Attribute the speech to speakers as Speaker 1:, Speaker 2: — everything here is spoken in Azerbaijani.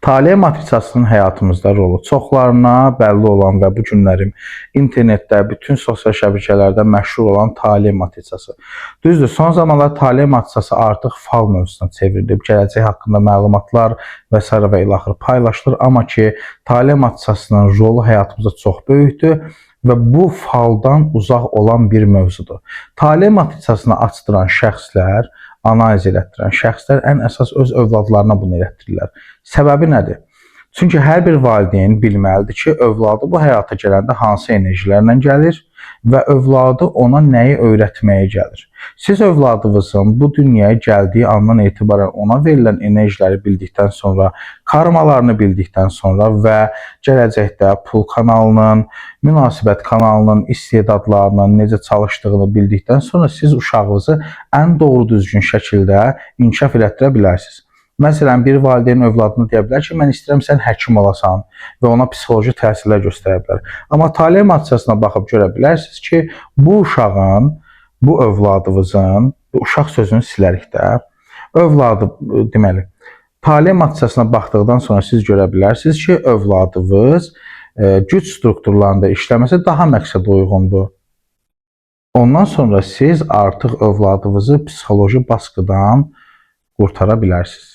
Speaker 1: Taliyyə matritsasının həyatımızda rolu çoxlarına bəlli olan və bu günlərim internetdə, bütün sosial şəbəkələrdə məşhur olan taliyyə matritsası. Düzdür, son zamanlar taliyyə matritsası artıq fal mövzusuna çevrilib. Gələcək haqqında məlumatlar və s. və ilaxır paylaşılır. Amma ki, taliyyə matritsasının rolu həyatımızda çox böyükdür və bu faldan uzaq olan bir mövzudur. Taliyyə matritsasını açdıran şəxslər, analiz elətdirən şəxslər ən əsas öz övladlarına bunu elətdirirlər. Səbəbi nədir? Çünki hər bir valideyn bilməlidir ki, övladı bu həyata gələndə hansı enerjilərlə gəlir və övladı ona nəyi öyrətməyə gəlir. Siz övladınızın bu dünyaya gəldiyi andan etibarən ona verilən enerjiləri bildikdən sonra, karmalarını bildikdən sonra və gələcəkdə pul kanalının, münasibət kanalının, istedadlarının necə çalışdığını bildikdən sonra siz uşağınızı ən doğru düzgün şəkildə inkişaf elətdirə bilərsiniz. Məsələn, bir valideyn övladına deyə bilər ki, mən istəyirəm sən həkim olasan və ona psixoloji təsirlər göstərə bilər. Amma taliyyə matritsasına baxıb görə bilərsiniz ki, bu uşağın, bu övladınızın, bu uşaq sözünü silərik də, övladı deməli, taliyyə matritsasına baxdıqdan sonra siz görə bilərsiniz ki, övladınız güc strukturlarında işləməsə daha məqsədə uyğundur. Ondan sonra siz artıq övladınızı psixoloji baskıdan qurtara bilərsiniz.